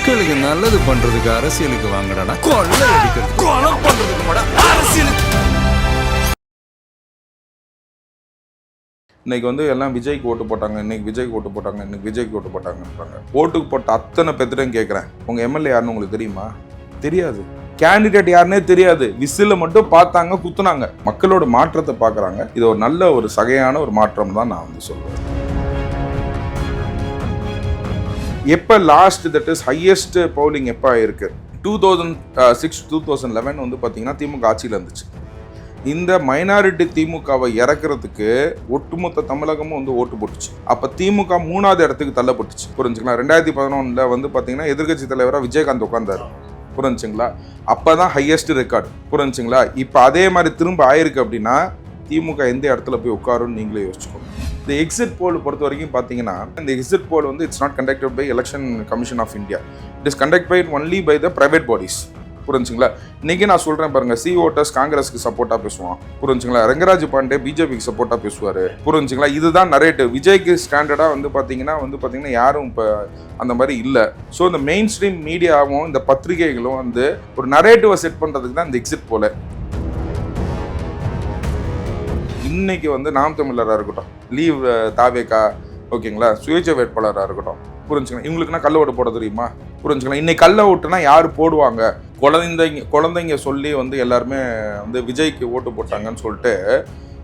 மக்களுக்கு நல்லது பண்றதுக்கு அரசியலுக்கு வாங்கடா, கொள்ளை அடிக்கிறது கொலை பண்றதுக்கு மாடா அரசியலுக்கு. இன்னைக்கு வந்து எல்லாம் விஜய்க்கு ஓட்டு போட்டாங்க, இன்னைக்கு விஜய்க்கு ஓட்டு போட்டாங்க, இன்னைக்கு விஜய்க்கு ஓட்டு போட்டாங்கன்றாங்க. ஓட்டுக்கு போட்ட அத்தனை பேர்த்திட்டையும் கேட்குறேன், உங்க எம்எல்ஏ யாருன்னு உங்களுக்கு தெரியுமா? தெரியாது. கேண்டிடேட் யாருன்னே தெரியாது. விசில மட்டும் பார்த்தாங்க, குத்துனாங்க. மக்களோட மாற்றத்தை பார்க்குறாங்க. இது ஒரு நல்ல ஒரு சகையான ஒரு மாற்றம் தான் நான் வந்து சொல்லுவேன். எப்போ last that is highest polling எப்போ ஆயிருக்கு? 2006 2011 வந்து பார்த்தீங்கன்னா திமுக ஆட்சியில் இருந்துச்சு. இந்த மைனாரிட்டி திமுகவை இறக்குறதுக்கு ஒட்டுமொத்த தமிழகமும் வந்து ஓட்டு போட்டுச்சு. அப்போ திமுக 3வது இடத்துக்கு தள்ளப்பட்டுச்சு. புரிஞ்சுங்களா? 2011 வந்து பார்த்தீங்கன்னா எதிர்கட்சி தலைவராக விஜயகாந்த் உட்கார்ந்தாரு. புரிஞ்சுங்களா? அப்போ தான் ஹையஸ்ட் ரெக்கார்டு. புரிஞ்சுங்களா? இப்போ அதே மாதிரி திரும்ப ஆயிருக்கு அப்படின்னா திமுக எந்த இடத்துல போய் உட்காருன்னு நீங்களே யோசிச்சுக்கோங்க. இந்த எக்ஸிட் போல் பொறுத்த வரைக்கும் பார்த்தீங்கன்னா இந்த எக்ஸிட் போல் வந்து it's not conducted by Election Commission of India. It is conduct by only by the private bodies. புரிஞ்சுங்களா? இன்னைக்கு நான் சொல்றேன் பாருங்க, சி ஓட்டர்ஸ் காங்கிரஸ்க்கு சப்போர்ட்டா பேசுவான். புரிஞ்சுங்களா? ரங்கராஜ் பாண்டே பிஜேபிக்கு சப்போர்ட்டா பேசுவாரு. புரிஞ்சுங்களா? இதுதான் நரேட்டிவ். விஜய்க்கு ஸ்டாண்டர்டா வந்து பாத்தீங்கன்னா யாரும் இப்போ அந்த மாதிரி இல்லை. ஸோ இந்த மெயின் ஸ்ட்ரீம் மீடியாவும் இந்த பத்திரிகைகளும் வந்து ஒரு நரேட்டிவை செட் பண்றதுக்கு தான் இந்த எக்ஸிட் போல. இன்னைக்கு வந்து நாம் தமிழராக இருக்கட்டும், லீவ் தாவேகா, ஓகேங்களா, சுயேட்சை வேட்பாளராக இருக்கட்டும், புரிஞ்சுக்கலாம், இவங்களுக்குன்னா கள்ள ஓட்டு போட தெரியுமா? புரிஞ்சுக்கலாம். இன்னைக்கு கள்ள ஓட்டுனா யார் போடுவாங்க? குழந்தைங்க சொல்லி வந்து எல்லாருமே வந்து விஜய்க்கு ஓட்டு போட்டாங்கன்னு சொல்லிட்டு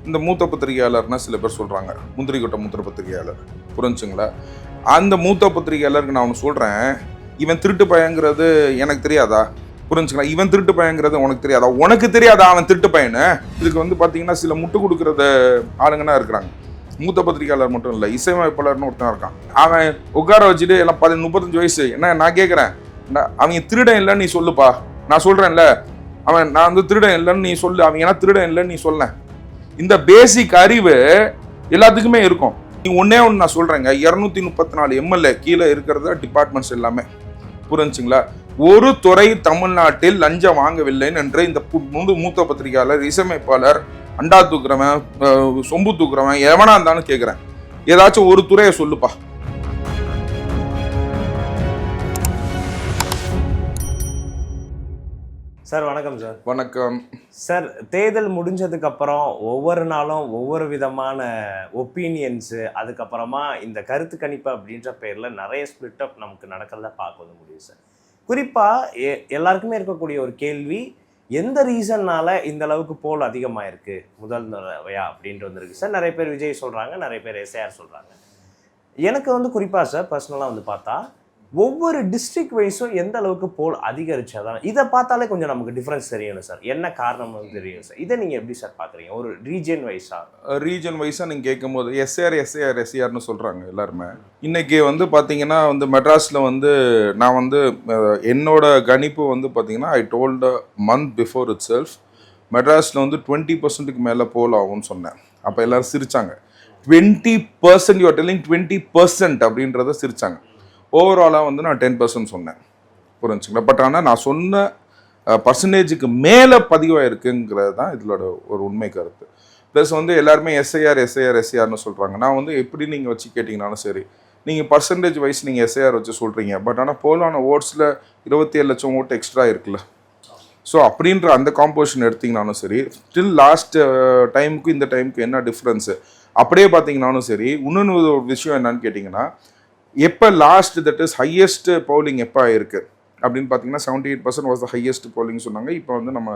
இந்த மூத்த பத்திரிகையாளர்னா சில பேர் சொல்றாங்க, முந்திரிக்கொட்டை மூத்த பத்திரிகையாளர். புரிஞ்சுங்களா? அந்த மூத்த பத்திரிகையாளருக்கு நான் ஒன்று சொல்றேன், இவன் திருட்டு பையங்கிறது எனக்கு தெரியாதா? புரிஞ்சுக்கலாம். இவன் திருட்டு பையங்கிறது உனக்கு தெரியாதா? உனக்கு தெரியாதா அவன் திருட்டு பையனு? இதுக்கு வந்து பார்த்தீங்கன்னா சில முட்டு கொடுக்குறத ஆளுங்கன்னா இருக்கிறாங்க. மூத்த பத்திரிகையாளர் மட்டும் இல்லை, இசையமைப்பாளர்னு ஒருத்தன் இருக்கான். அவன் உட்கார வச்சுட்டு எல்லாம் 35 வயசு. என்ன நான் கேட்குறேன், அவங்க திருடன் இல்லைன்னு நீ சொல்லுப்பா. நான் சொல்கிறேன்ல, நான் வந்து திருடன் இல்லைன்னு நீ சொல்லு. அவங்க ஏன்னா திருடன் இல்லைன்னு நீ சொல்ல. இந்த பேசிக் அறிவு எல்லாத்துக்குமே இருக்கும். நீ ஒன்னே ஒன்று நான் சொல்கிறேங்க, 234 எம்எல்ஏ கீழே இருக்கிறத டிபார்ட்மெண்ட்ஸ் எல்லாமே. புரிஞ்சுங்களா? ஒரு துறை தமிழ்நாட்டில் லஞ்சம் வாங்கவில்லைன்னு என்று இந்த மூத்த பத்திரிகையாளர், இசையமைப்பாளர், அண்டா தூக்குறவன், சொம்பு தூக்குறவன் எவனா இருந்தாலும் கேட்குறேன், ஏதாச்சும் ஒரு துறையை சொல்லுப்பா. சார் வணக்கம் சார். வணக்கம் சார். தேர்தல் முடிஞ்சதுக்கு அப்புறம் ஒவ்வொரு நாளும் ஒவ்வொரு விதமான ஒப்பீனியன்ஸு, அதுக்கப்புறமா இந்த கருத்து கணிப்பு அப்படின்ற பேரில் நிறைய ஸ்பிளிட் அப் நமக்கு நடக்கிறத பார்க்க வந்து முடியும் சார். குறிப்பாக எல்லாருக்குமே இருக்கக்கூடிய ஒரு கேள்வி, எந்த ரீசன்னால இந்த அளவுக்கு போல் அதிகமாக இருக்கு முதல் தடவையா அப்படின்ட்டு வந்துருக்கு சார். நிறைய பேர் விஜய் சொல்கிறாங்க, நிறைய பேர் எஸ்ஐஆர் சொல்கிறாங்க. எனக்கு வந்து குறிப்பாக சார் பர்சனலாக வந்து பார்த்தா ஒவ்வொரு டிஸ்ட்ரிக்ட் வைஸும் எந்த அளவுக்கு போல் அதிகரிச்சாதான் இதை பார்த்தாலே கொஞ்சம் நமக்கு டிஃப்ரென்ஸ் தெரியணும் சார். என்ன காரணம் வந்து தெரியும் சார். இதை நீங்கள் எப்படி சார் பார்க்குறீங்க ஒரு ரீஜன் வைஸாக நீங்கள் கேட்கும் போது எஸ்ஏஆர்னு சொல்கிறாங்க எல்லாருமே. இன்னைக்கு வந்து பார்த்தீங்கன்னா வந்து மெட்ராஸில் வந்து நான் வந்து என்னோட கணிப்பு வந்து பார்த்தீங்கன்னா I told month before it self மெட்ராஸில் வந்து 20% மேலே போல் ஆகும்னு சொன்னேன். அப்போ எல்லோரும் சிரித்தாங்க. 20% யூஆர் டெல்லிங் 20% அப்படின்றத சிரித்தாங்க. ஓவராலாக வந்து நான் 10% சொன்னேன். புரிஞ்சுங்களா? பட் ஆனால் நான் சொன்ன பர்சன்டேஜுக்கு மேலே பதிவாக இருக்குங்கிறது தான் இதோட ஒரு உண்மை கருத்து. ப்ளஸ் வந்து எல்லாருமே எஸ்ஐஆர்னு சொல்கிறாங்க. நான் வந்து எப்படி நீங்கள் வச்சு கேட்டிங்கனாலும் சரி, நீங்கள் பர்சன்டேஜ் வைஸ் நீங்கள் எஸ்ஐஆர் வச்சு சொல்கிறீங்க. பட் ஆனால் போலான ஓட்ஸில் 27 லட்சம் ஓட்டு எக்ஸ்ட்ரா இருக்குல்ல. ஸோ அப்படின்ற அந்த காம்போசிஷன் எடுத்திங்கனாலும் சரி, ஸ்டில் லாஸ்ட் டைமுக்கு இந்த டைமுக்கு என்ன டிஃப்ரென்ஸு அப்படியே பார்த்தீங்கன்னாலும் சரி. இன்னொன்று ஒரு விஷயம் என்னன்னு கேட்டிங்கன்னா, எப்போ last that is highest polling எப்போ ஆயிருக்கு அப்படின்னு பார்த்தீங்கன்னா 78% வாஸ் த ஹையஸ்ட் போலிங் சொன்னாங்க. இப்போ வந்து நம்ம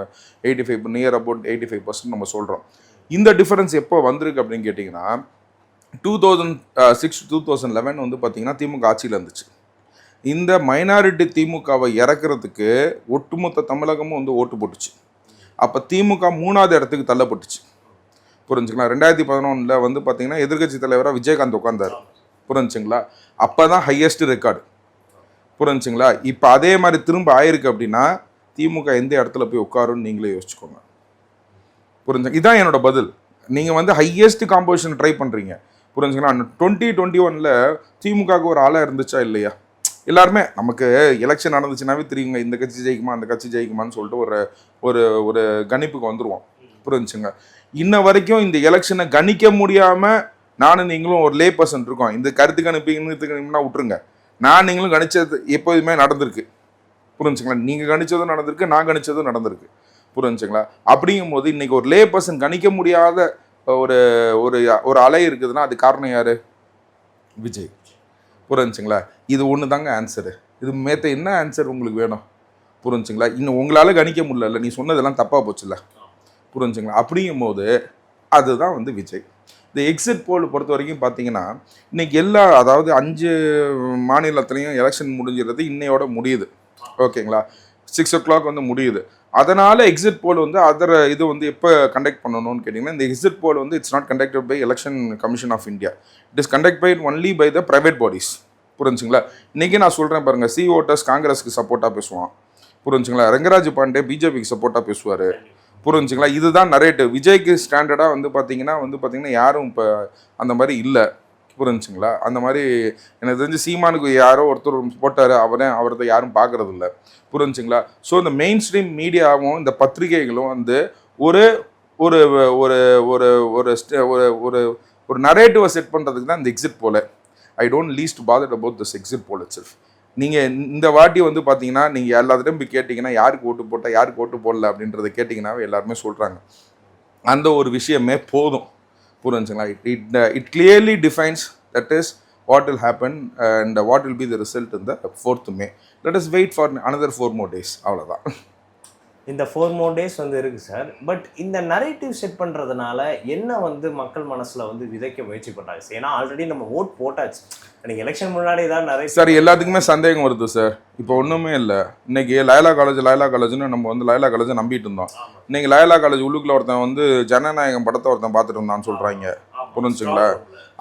85 நியர் அபவுட் 85% நம்ம சொல்கிறோம். இந்த டிஃபரன்ஸ் எப்போ வந்திருக்கு அப்படின்னு கேட்டிங்கன்னா 2006 2011 வந்து பார்த்தீங்கன்னா திமுக ஆட்சியில் இருந்துச்சு. இந்த மைனாரிட்டி திமுகவை இறக்குறதுக்கு ஒட்டுமொத்த தமிழகமும் வந்து ஓட்டு போட்டுச்சு. அப்போ திமுக 3வது இடத்துக்கு தள்ளப்பட்டுச்சு. புரிஞ்சுங்களா? 2011 வந்து பார்த்தீங்கன்னா எதிர்கட்சி தலைவராக விஜயகாந்த் உட்கார்ந்தாரு. புரிஞ்சுங்களா? அப்போ தான் ஹையஸ்ட் ரெக்கார்டு. புரிஞ்சுங்களா? இப்போ அதே மாதிரி திரும்ப ஆயிருக்கு அப்படின்னா திமுக எந்த இடத்துல போய் உட்காருன்னு நீங்களே யோசிச்சுக்கோங்க. புரிஞ்சுங்க? இதான் என்னோட பதில். நீங்கள் வந்து ஹையஸ்ட் காம்போசிஷன் ட்ரை பண்ணுறீங்க. புரிஞ்சுங்களா? 2021 திமுகவுக்கு ஒரு ஆளாக இருந்துச்சா இல்லையா? எல்லாருமே நமக்கு எலெக்ஷன் நடந்துச்சுனாவே தெரியுங்க, இந்த கட்சி ஜெயிக்குமா அந்த கட்சி ஜெயிக்குமான்னு சொல்லிட்டு ஒரு ஒரு ஒரு கணிப்புக்கு வந்துடுவோம். புரிஞ்சுங்க? இன்ன வரைக்கும் இந்த எலெக்ஷனை கணிக்க முடியாமல் நானும் நீங்களும் ஒரு லே பர்சன்ட் இருக்கோம். இந்த கருத்து கணிப்புனா விட்டுருங்க. நான் நீங்களும் கணிச்சது எப்போதுமே நடந்திருக்கு. புரிஞ்சுங்களா? நீங்கள் கணிச்சதும் நடந்திருக்கு, நான் கணிச்சதும் நடந்திருக்கு. புரிஞ்சுங்களா? அப்படிங்கும் போது இன்னைக்கு ஒரு லே பர்சன் கணிக்க முடியாத ஒரு ஒரு ஒரு அலை இருக்குதுன்னா அது காரணம் யாரு? விஜய். புரிஞ்சுங்களா? இது ஒன்று தாங்க ஆன்சரு. இது மேத்த என்ன ஆன்சர் உங்களுக்கு வேணும்? புரிஞ்சுங்களா? இன்னும் உங்களால் கணிக்க முடியல, நீ சொன்னதெல்லாம் தப்பாக போச்சுல்ல. புரிஞ்சுங்களா? அப்படிங்கும் போது அதுதான் வந்து விஜய். இந்த எக்ஸிட் போல் பொறுத்த வரைக்கும் பார்த்தீங்கன்னா இன்னைக்கு அதாவது 5 மாநிலத்திலையும் எலெக்ஷன் முடிஞ்சிருது, இன்னையோட முடியுது. ஓகேங்களா? 6 o'clock வந்து முடியுது. அதனால எக்ஸிட் போல் வந்து இது வந்து எப்போ கண்டக்ட் பண்ணணும்னு கேட்டிங்கன்னா, இந்த எக்ஸிட் போல் வந்து it's not conducted by Election Commission of India. It is conduct by only by the private bodies. புரிஞ்சுங்களா? இன்றைக்கி நான் சொல்கிறேன் பாருங்கள், சி ஓட்டர்ஸ் காங்கிரஸ்க்கு சப்போர்ட்டாக பேசுவான். புரிஞ்சுங்களா? ரங்கராஜ் பாண்டே பிஜேபிக்கு சப்போர்ட்டாக பேசுவார். புரிஞ்சுங்களா? இதுதான் நரேட்டிவ். விஜய்க்கு ஸ்டாண்டர்டாக வந்து பார்த்தீங்கன்னா யாரும் இப்போ அந்த மாதிரி இல்லை. புரிஞ்சுங்களா? அந்த மாதிரி எனக்கு தெரிஞ்சு சீமானுக்கு யாரோ ஒருத்தர் போட்டார், அவரை யாரும் பார்க்கறது இல்லை. புரிஞ்சுங்களா? ஸோ இந்த மெயின் ஸ்ட்ரீம் மீடியாவும் இந்த பத்திரிகைகளும் வந்து ஒரு ஒரு ஒரு ஒரு ஒரு ஒரு நரேட்டிவை செட் பண்ணுறதுக்கு தான் இந்த எக்ஸிட் போல. I don't least bothered about this exit pole itself. நீங்கள் இந்த வாட்டி வந்து பார்த்தீங்கன்னா நீங்கள் எல்லாத்துட்டையும் போய் கேட்டிங்கன்னா யாருக்கு ஓட்டு போட்டால் யாருக்கு ஓட்டு போடல அப்படின்றத கேட்டிங்கன்னாவே எல்லாருமே சொல்கிறாங்க. அந்த ஒரு விஷயமே போதும். புரிஞ்சுங்களா? It clearly defines that is what will happen and what will be the result in the 4th May. Let us wait for another 4 more days. அவ்வளோதான். இந்த 4 more days வந்து இருக்குது சார். பட் இந்த நரேட்டிவ் செட் பண்ணுறதுனால என்ன வந்து மக்கள் மனசில் வந்து விதைக்க முயற்சி பண்ணுறாங்க சார்? ஏன்னா ஆல்ரெடி நம்ம ஓட் போட்டாச்சு. நீங்கள் எலெக்ஷன் முன்னாடி தான் நிறைய சார் எல்லாத்துக்குமே சந்தேகம் வருது சார். இப்போ ஒன்றுமே இல்லை. இன்னைக்கு லயலா காலேஜ்னு நம்ம வந்து லயலா காலேஜை நம்பிட்டு இருந்தோம். இன்னைக்கு லயலா காலேஜ் உள்ளுக்குள்ள ஒருத்தன் வந்து ஜனநாயகம் படத்தை ஒருத்தன் பார்த்துட்டு இருந்தான்னு சொல்கிறாங்க. புரிஞ்சுங்களா?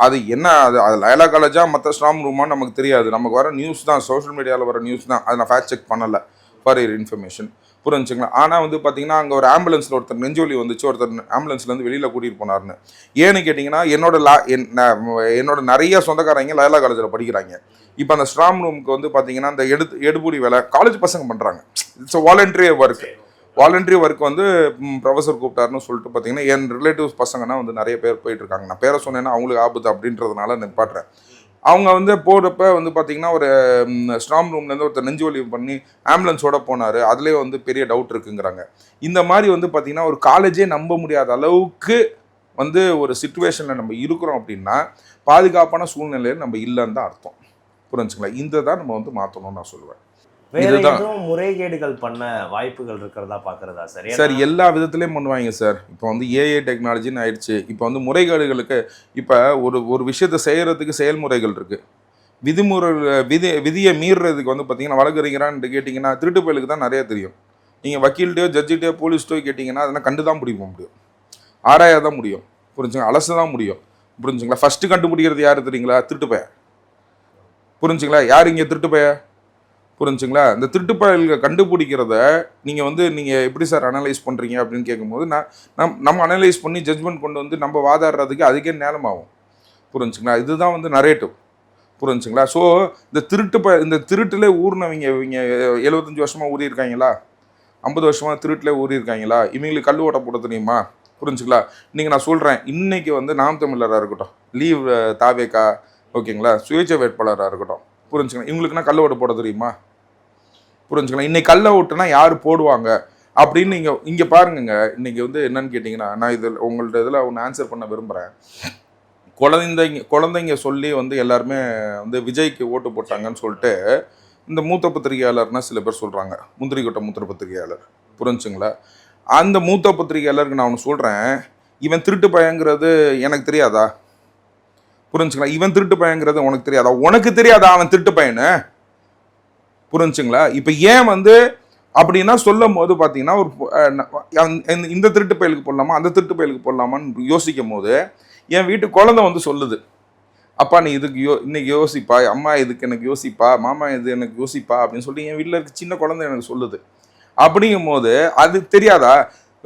அது என்ன, அது லயலா காலேஜா மற்ற ஸ்ட்ராங் ரூமான்னு நமக்கு தெரியாது. நமக்கு வர நியூஸ் தான், சோஷியல் மீடியாவில் வர நியூஸ் தான். அதை நான் ஃபேக்ட் செக் பண்ணலை ஃபார் யுவர் இன்ஃபர்மேஷன். புரிஞ்சுங்களா? ஆனால் வந்து பார்த்தீங்கன்னா அங்கே ஒரு ஆம்புலன்ஸில் ஒருத்தர் நெஞ்சொலி வந்துச்சு, ஒருத்தர் ஆம்புலன்ஸ்லேருந்து வெளியில் கூட்டிகிட்டு போனார்னு. ஏன்னு கேட்டிங்கன்னா என்னோட நிறைய சொந்தக்காரங்க லயலா காலேஜில் படிக்கிறாங்க. இப்போ அந்த ஸ்ட்ராங் ரூமுக்கு வந்து பார்த்தீங்கன்னா அந்த எடுபுடி வேலை காலேஜ் பசங்க பண்ணுறாங்க. இட்ஸ் வாலண்டரி ஒர்க் வந்து ப்ரொஃபஸர் கூப்பிட்டாருன்னு சொல்லிட்டு பார்த்தீங்கன்னா என் ரிலேட்டிவ்ஸ் பசங்கன்னா வந்து நிறைய பேர் போயிட்டுருக்காங்க. நான் பேரை சொன்னேன்னா அவங்களுக்கு ஆபத்து அப்படின்றதுனால நிப்பாட்டுறேன். அவங்க வந்து போகிறப்ப வந்து பார்த்திங்கன்னா ஒரு ஸ்ட்ராங் ரூம்லேருந்து ஒருத்தர் நெஞ்சு வலி பண்ணி ஆம்புலன்ஸோடு போனார். அதுலேயே வந்து பெரிய டவுட் இருக்குங்கிறாங்க. இந்த மாதிரி வந்து பார்த்திங்கன்னா ஒரு காலேஜே நம்ப முடியாத அளவுக்கு வந்து ஒரு சிச்சுவேஷனில் நம்ம இருக்கிறோம் அப்படின்னா பாதுகாப்பான சூழ்நிலையில் நம்ம இல்லைன்னு தான் அர்த்தம். புரிஞ்சுங்களா? இந்த தான் நம்ம வந்து மாற்றணும்னு நான் சொல்லுவேன். வேற எதுவும் முறைகேடுகள் பண்ண வாய்ப்புகள் இருக்கிறதா பார்க்குறதா சார்? சார் எல்லா விதத்துலேயும் பண்ணுவாங்க சார். இப்போ வந்து ஏஐ டெக்னாலஜின்னு ஆயிடுச்சு. இப்போ வந்து முறைகேடுகளுக்கு இப்போ ஒரு விஷயத்தை செய்கிறதுக்கு செயல்முறைகள் இருக்குது. விதியை மீறுறதுக்கு வந்து பார்த்தீங்கன்னா வழக்கறிஞரான்னு கேட்டிங்கன்னா திருட்டு பயலுக்கு தான் நிறைய தெரியும். நீங்கள் வக்கீல்கிட்டையோ ஜட்ஜிட்டையோ போலீஸ்டையோ கேட்டிங்கன்னா அதெல்லாம் கண்டு தான் பிடிக்க முடியும், ஆராய தான் முடியும். புரிஞ்சுங்க? அலச தான் முடியும். புரிஞ்சுங்களா? ஃபஸ்ட்டு கண்டுபிடிக்கிறது யார் தெரியுங்களா? திருட்டு பைய. புரிஞ்சுங்களா? யார் இங்கே திருட்டு பைய? புரிஞ்சுங்களா? இந்த திருட்டு பயல்களை கண்டுபிடிக்கிறத நீங்கள் எப்படி சார் அனலைஸ் பண்ணுறீங்க அப்படின்னு கேட்கும்போது நம்ம அனலைஸ் பண்ணி ஜட்ஜ்மெண்ட் கொண்டு வந்து நம்ம வாதாடுறதுக்கு அதுக்கே நேரம் ஆகும். புரிஞ்சுங்களா? இதுதான் வந்து நரேட்டிவ். புரிஞ்சுங்களா? ஸோ இந்த திருட்டில் ஊர்னவங்க 75 வருஷமாக ஊறி இருக்காங்களா, 50 வருஷமாக திருட்டில் ஊறி இருக்காங்களா, இவங்களுக்கு கல் ஓட்ட போட தெரியுமா? புரிஞ்சுங்களா? இன்றைக்கி நான் சொல்கிறேன், இன்றைக்கி வந்து நாம் தமிழராக இருக்கட்டும், லீவ் தாவேக்கா, ஓகேங்களா, சுயேட்சை வேட்பாளராக இருக்கட்டும், புரிஞ்சுக்கலாம், இவங்களுக்குனா கல்ல ஓட்டு போட தெரியுமா? புரிஞ்சுக்கலாம். இன்னைக்கு கல்ல ஓட்டுனா யார் போடுவாங்க அப்படின்னு நீங்கள் இங்கே பாருங்க. இன்னைக்கு வந்து என்னன்னு கேட்டிங்கன்னா, நான் உங்கள்ட்ட இதில் ஒன்று ஆன்சர் பண்ண விரும்புகிறேன். குழந்தைங்க சொல்லி வந்து எல்லாருமே வந்து விஜய்க்கு ஓட்டு போட்டாங்கன்னு சொல்லிட்டு இந்த மூத்த பத்திரிகையாளர்னா சில பேர் சொல்கிறாங்க, முந்திரி கொட்ட மூத்த பத்திரிகையாளர். புரிஞ்சுங்களா? அந்த மூத்த பத்திரிகையாளருக்கு நான் ஒன்று சொல்கிறேன், இவன் திருட்டு பயங்கிறது எனக்கு தெரியாதா? புரிஞ்சுங்களா? இவன் திருட்டு பையங்கிறது உனக்கு தெரியாதா? உனக்கு தெரியாதா அவன் திருட்டு பையனு? புரிஞ்சுங்களா? இப்போ ஏன் வந்து அப்படின்னா சொல்லும் போது பார்த்தீங்கன்னா இந்த திருட்டு பயலுக்கு போடலாமா அந்த திருட்டு பயலுக்கு போடலாமான்னு யோசிக்கும் போது என் வீட்டு குழந்தை வந்து சொல்லுது, அப்பா நீ இதுக்கு இன்னைக்கு யோசிப்பா, அம்மா இதுக்கு எனக்கு யோசிப்பா, மாமா இது எனக்கு யோசிப்பா அப்படின்னு சொல்லி என் வீட்டில் இருக்க சின்ன குழந்தை எனக்கு சொல்லுது. அப்படிங்கும் போது அது தெரியாதா?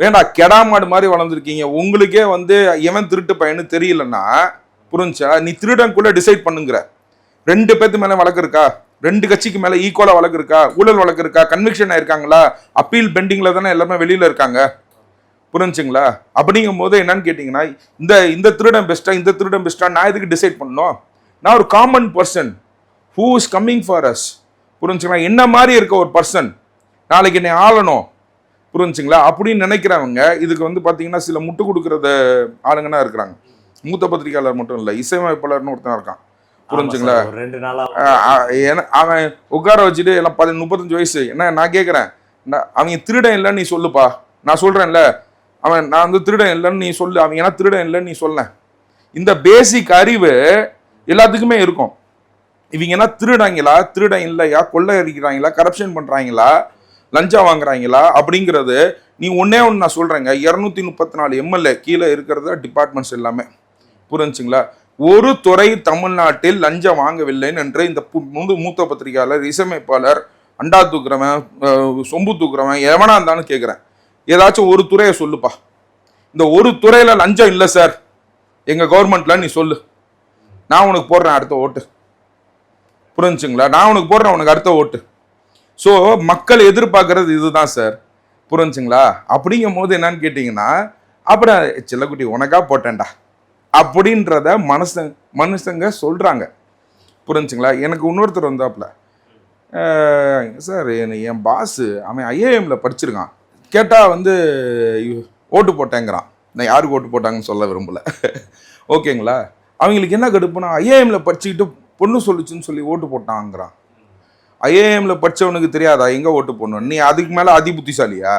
வேண்டா, கெடாமாடு மாதிரி வளர்ந்துருக்கீங்க, உங்களுக்கே வந்து எவன் திருட்டு பையனு தெரியலன்னா, புரிஞ்சா, நீ திருடனுக்குள்ள டிசைட் பண்ணுங்கிற. 2 பேருக்கு மேலே வழக்கு இருக்கா, 2 கட்சிக்கு மேலே ஈக்குவலாக வழக்கு இருக்கா, ஊழல் வழக்கு இருக்கா, கன்விக்ஷன் ஆயிருக்காங்களா, அப்பீல் பெண்டிங்கில் தானே எல்லாருமே வெளியில் இருக்காங்க. புரிஞ்சுங்களா? அப்படிங்கும் போது என்னன்னு கேட்டிங்கன்னா, இந்த திருடன் பெஸ்ட்டா இந்த திருடன் பெஸ்ட்டா நான் எதுக்கு டிசைட் பண்ணணும்? நான் ஒரு common person who is coming for us. புரிஞ்சுங்களா? என்ன மாதிரி இருக்க ஒரு பர்சன் நாளைக்கு என்னை ஆளணும், புரிஞ்சுங்களா அப்படின்னு நினைக்கிறவங்க இதுக்கு வந்து பார்த்தீங்கன்னா சில முட்டு கொடுக்கறத ஆளுங்கன்னா இருக்கிறாங்க. மூத்த பத்திரிகையாளர் மட்டும் இல்லை, இசையமைப்பாளர்னு ஒருத்தன் இருக்கான், புரிஞ்சுங்களா? 2 நாளா அவன் உட்கார வச்சுட்டு எல்லாம் 35 வயசு. என்ன நான் கேட்குறேன், அவங்க திருடன் இல்லைன்னு நீ சொல்லுப்பா, நான் சொல்கிறேன்ல நான் வந்து திருடன் இல்லைன்னு நீ சொல்லு, அவங்க ஏன்னா திருடன் இல்லைன்னு நீ சொல்ல. இந்த பேசிக் அறிவு எல்லாத்துக்குமே இருக்கும். இவங்க என்ன திருடாங்களா, திருடன் இல்லையா, கொள்ளை அடிக்கிறாங்களா, கரப்ஷன் பண்ணுறாங்களா, லஞ்சம் வாங்குறாங்களா அப்படிங்கிறது நீ ஒன்னே ஒன்று நான் சொல்கிறேங்க. 234 எம்எல்ஏ கீழே இருக்கிறத டிபார்ட்மெண்ட்ஸ் எல்லாமே, புரிஞ்சுங்களா? ஒரு துறை தமிழ்நாட்டில் லஞ்சம் வாங்கவில்லைன்னு என்று இந்த மூத்த பத்திரிகையாளர், இசையமைப்பாளர், அண்டா தூக்குறவன், சொம்பு தூக்குறவன் எவனா இருந்தாலும் கேட்குறேன், ஏதாச்சும் ஒரு துறையை சொல்லுப்பா. இந்த ஒரு துறையில லஞ்சம் இல்லை சார் எங்க கவர்மெண்ட்ல நீ சொல்லு, நான் உனக்கு போடுறேன் அடுத்த ஓட்டு, புரிஞ்சுங்களா? நான் உனக்கு போடுறேன் உனக்கு அடுத்த ஓட்டு. ஸோ மக்கள் எதிர்பார்க்கறது இதுதான் சார், புரிஞ்சுங்களா? அப்படிங்கும் போது என்னன்னு கேட்டீங்கன்னா, அப்புறம் செல்லக்குட்டி உனக்கா போட்டேன்டா அப்படின்றத மனுஷங்க சொல்றாங்க, புரிஞ்சுங்களா? எனக்கு இன்னொருத்தர் வந்தாப்புல, சார் என் பாஸ் அவன் ஐஏஎம்ல படிச்சிருக்கான், கேட்டா வந்து ஓட்டு போட்டேங்கிறான். நான் யாருக்கு ஓட்டு போட்டாங்கன்னு சொல்ல விரும்பல, ஓகேங்களா? அவங்களுக்கு என்ன கடுப்புனா ஐஏஎம்ல படிச்சுக்கிட்டு பொண்ணு சொல்லுச்சுன்னு சொல்லி ஓட்டு போட்டாங்கிறான். ஐஏஎம்ல படிச்சவனுக்கு தெரியாதா எங்க ஓட்டு போடணும்? நீ அதுக்கு மேல அதி புத்திசாலியா?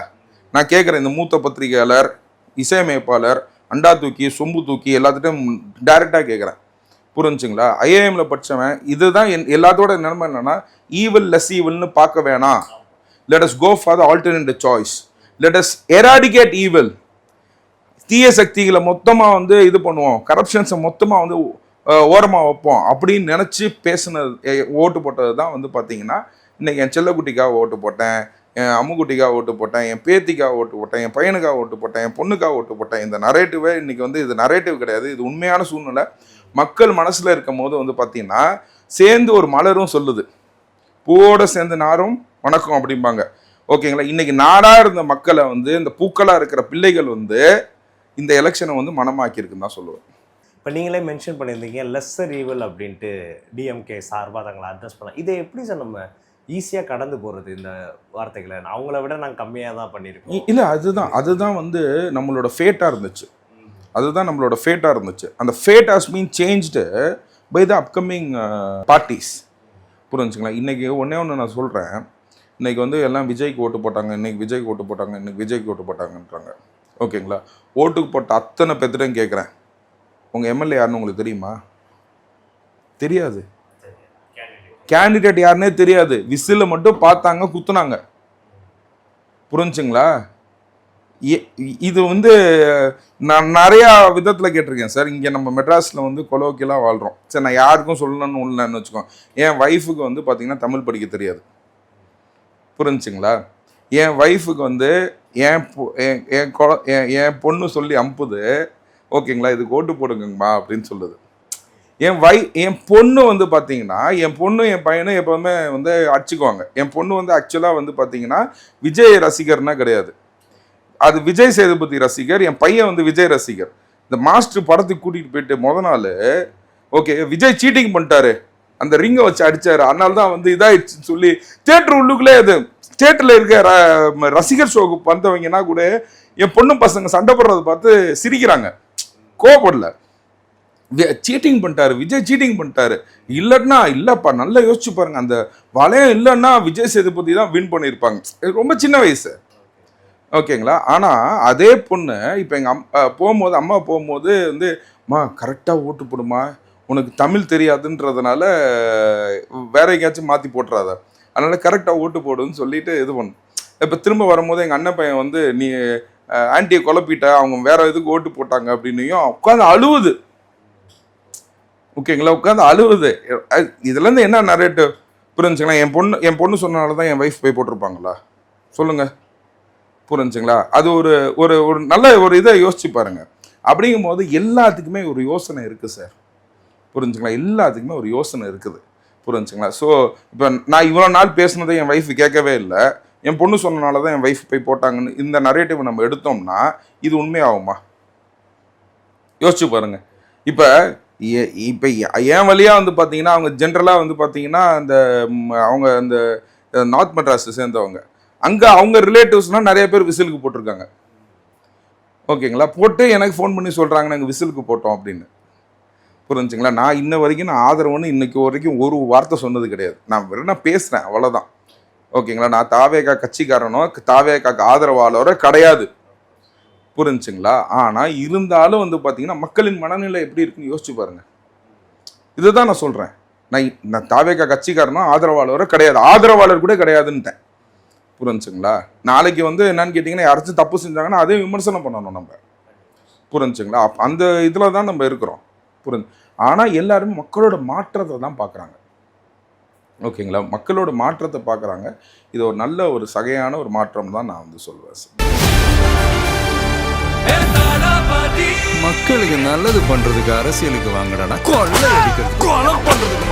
நான் கேட்குறேன், இந்த மூத்த பத்திரிகையாளர், இசையமைப்பாளர், அண்டா தூக்கி சொம்பு தூக்கி எல்லாத்துட்டும் டைரக்டா கேட்குறேன், புரிஞ்சுங்களா? ஐஏஎம்ல படிச்சவன் இதுதான் எல்லாத்தோட நிலைமை என்னன்னா, ஈவில் லெஸ் ஈவில்னு பார்க்க வேணாம், let us go for the alternative choice, let us eradicate evil. தீய சக்திகளை மொத்தமாக வந்து இது பண்ணுவோம், கரப்ஷன்ஸை மொத்தமாக வந்து ஓரமாக வைப்போம் அப்படின்னு நினச்சி பேசினது, ஓட்டு போட்டது தான் வந்து பார்த்தீங்கன்னா இன்றைக்கி என் செல்லக்குட்டிக்காக ஓட்டு போட்டேன், என் அம்முக்குட்டிக்காக ஓட்டு போட்டேன், என் பேத்திக்காக ஓட்டு போட்டேன், என் பையனுக்காக ஓட்டு போட்டேன், என் பொண்ணுக்காக ஓட்டு போட்டேன். இந்த நரேட்டிவே இன்றைக்கி வந்து இது நரேட்டிவ் கிடையாது, இது உண்மையான சூழ்நிலை. மக்கள் மனசில் இருக்கும் போது வந்து பார்த்தீங்கன்னா சேர்ந்து ஒரு மலரும் சொல்லுது, பூவோட சேர்ந்து நாரும் வணக்கம் அப்படிம்பாங்க, ஓகேங்களா? இன்னைக்கு நாடாக இருந்த மக்களை வந்து இந்த பூக்களாக இருக்கிற பிள்ளைகள் வந்து இந்த எலெக்ஷனை வந்து மனமாக்கியிருக்குன்னு தான் சொல்லுவேன். இப்போ நீங்களே மென்ஷன் பண்ணியிருந்தீங்க லெஸ்ஸர் ஈவில் அப்படின்ட்டு டிஎம்கே சார்பாக தங்களை அட்ரஸ் பண்ணலாம். இதை எப்படி சார் நம்ம ஈஸியாக கடந்து போகிறது இந்த வார்த்தைகளை? அவங்கள விட நாங்கள் கம்மியாக தான் பண்ணியிருக்கோம். இல்லை, அதுதான் வந்து நம்மளோட ஃபேட்டாக இருந்துச்சு, அதுதான் நம்மளோட ஃபேட்டாக இருந்துச்சு. அந்த fate has been changed by the upcoming parties, புரிஞ்சுங்களா? இன்றைக்கி ஒன்றே ஒன்று நான் சொல்கிறேன், இன்றைக்கி வந்து எல்லாம் விஜய்க்கு ஓட்டு போட்டாங்க, இன்றைக்கி விஜய்க்கு ஓட்டு போட்டாங்க, இன்றைக்கி விஜய்க்கு ஓட்டு போட்டாங்கன்றாங்க, ஓகேங்களா? ஓட்டுக்கு போட்ட அத்தனை பேர்த்திட்டையும் கேட்குறேன், உங்கள் எம்எல்ஏ யாருன்னு உங்களுக்கு தெரியுமா? தெரியாது. கேண்டிடேட் யாருன்னே தெரியாது, விசில மட்டும் பார்த்தாங்க, குத்துனாங்க, புரிஞ்சுங்களா? இது வந்து நான் நிறையா விதத்தில் கேட்டிருக்கேன் சார். இங்கே நம்ம மெட்ராஸில் வந்து கொலோக்கியலாக வாழ்கிறோம், சரி நான் யாருக்கும் சொல்லணும்னு இல்லைன்னு வச்சுக்கோங்க. என் ஒய்ஃபுக்கு வந்து பார்த்தீங்கன்னா தமிழ் படிக்க தெரியாது, புரிஞ்சுங்களா? என் ஒய்ஃபுக்கு வந்து என் பொண்ணு சொல்லி அனுப்புது, ஓகேங்களா, இதுக்கு ஓட்டு போடுங்கம்மா அப்படின்னு சொல்லுது. என் பொண்ணு வந்து பார்த்தீங்கன்னா என் பொண்ணு என் பையனும் எப்போவுமே வந்து அடிச்சுக்குவாங்க. என் பொண்ணு வந்து ஆக்சுவலாக வந்து பார்த்தீங்கன்னா விஜய் ரசிகர்னா கிடையாது, அது விஜய் சேதுபதி ரசிகர். என் பையன் வந்து விஜய் ரசிகர். இந்த மாஸ்டர் படத்துக்கு கூட்டிகிட்டு போயிட்டு முத நாள், ஓகே விஜய் சீட்டிங் பண்ணிட்டாரு, அந்த ரிங்கை வச்சு அடிச்சாரு, அதனால தான் வந்து இதாகிடுச்சுன்னு சொல்லி தியேட்டர் உள்ளுக்குள்ளே, அது தியேட்டரில் இருக்க ரசிகர் ஷோக்கு வந்தவங்கன்னா கூட என் பொண்ணு பசங்க சண்டை போடுறதை பார்த்து சிரிக்கிறாங்க, கோவப்படல. சீட்டிங் பண்ணிட்டாரு, விஜய் சீட்டிங் பண்ணிட்டாரு. இல்லைன்னா இல்லைப்பா, நல்லா யோசிச்சு பாருங்க, அந்த வளையம் இல்லைன்னா விஜய் சேதுபதி தான் வின் பண்ணியிருப்பாங்க. ரொம்ப சின்ன வயசு, ஓகேங்களா? ஆனால் அதே பொண்ணு இப்போ எங்கள் போகும்போது, அம்மா போகும்போது வந்து, அம்மா கரெக்டாக ஓட்டு போடுமா, உனக்கு தமிழ் தெரியாதுன்றதுனால வேற எங்கேயாச்சும் மாற்றி போட்டுறாத, அதனால் கரெக்டாக ஓட்டு போடுன்னு சொல்லிட்டு இது பண்ணும். இப்போ திரும்ப வரும்போது எங்கள் அண்ணன் பையன் வந்து, நீ ஆன்ட்டியை குழப்பிட்ட, அவங்க வேற எதுக்கு ஓட்டு போட்டாங்க அப்படின்னையும் உட்காந்து அழுவுது, ஓகேங்களா? உட்காந்து அழுவுது. இதுலேருந்து என்ன நரேட்டிவ் புரிஞ்சுங்களா? என் பொண்ணு சொன்னனால தான் என் ஒய்ஃப் போய் போட்டிருப்பாங்களா சொல்லுங்க, புரிஞ்சுங்களா? அது ஒரு ஒரு ஒரு நல்ல ஒரு இதை யோசிச்சு பாருங்க. அப்படிங்கும் போது எல்லாத்துக்குமே ஒரு யோசனை இருக்குது சார், புரிஞ்சுங்களா? எல்லாத்துக்குமே ஒரு யோசனை இருக்குது, புரிஞ்சுங்களா? ஸோ இப்போ நான் இவ்வளோ நாள் பேசுனதை என் ஒய்ஃப் கேட்கவே இல்லை, என் பொண்ணு சொன்னனால தான் என் ஒய்ஃப் போய் போட்டாங்கன்னு இந்த நரேட்டிவ் நம்ம எடுத்தோம்னா இது உண்மையாகுமா? யோசிச்சு பாருங்க. இப்போ இப்போ என் வழியா வந்து பார்த்தீங்கன்னா அவங்க ஜென்ரலாக வந்து பார்த்தீங்கன்னா அந்த அவங்க அந்த நார்த் மெட்ராஸ் சேர்ந்தவங்க அங்கே அவங்க ரிலேட்டிவ்ஸ்லாம் நிறைய பேர் விசிலுக்கு போட்டிருக்காங்க. ஓகேங்களா, போட்டு எனக்கு ஃபோன் பண்ணி சொல்கிறாங்க நாங்கள் விசிலுக்கு போட்டோம் அப்படின்னு. புரிஞ்சுங்களா, நான் இன்ன வரைக்கும் நான் ஆதரவுன்னு இன்னைக்கு வரைக்கும் ஒரு வார்த்தை சொன்னது கிடையாது. நான் வெறும் பேசுகிறேன் அவ்வளோதான். ஓகேங்களா, நான் தாவேகா கட்சிக்காரனோ தாவேகாக்கு ஆதரவாளரோ கிடையாது. புரிஞ்சுங்களா, ஆனால் இருந்தாலும் வந்து பார்த்தீங்கன்னா மக்களின் மனநிலை எப்படி இருக்குன்னு யோசிச்சு பாருங்க. இதுதான் நான் சொல்கிறேன். நான் தாவேகா கட்சிக்காரனோ ஆதரவாளரோ கிடையாது, ஆதரவாளர் கூட கிடையாதுன்ட்டேன். புரிஞ்சுங்களா, நாளைக்கு வந்து என்னன்னு கேட்டிங்கன்னா யாராச்சும் தப்பு செஞ்சாங்கன்னா அதே விமர்சனம் பண்ணணும் நம்ம. புரிஞ்சுங்களா, அந்த இதில் தான் நம்ம இருக்கிறோம். ஆனால் எல்லாருமே மக்களோட மாற்றத்தை தான் பார்க்குறாங்க. ஓகேங்களா, மக்களோட மாற்றத்தை பார்க்குறாங்க. இது ஒரு நல்ல ஒரு சகையான ஒரு மாற்றம் தான் நான் வந்து சொல்வேன். மக்களுக்கு நல்லது பண்றதுக்கு அரசியலுக்கு வாங்கடா, கொள்ளை அடிக்கிறது கொலை பண்றதுக்கு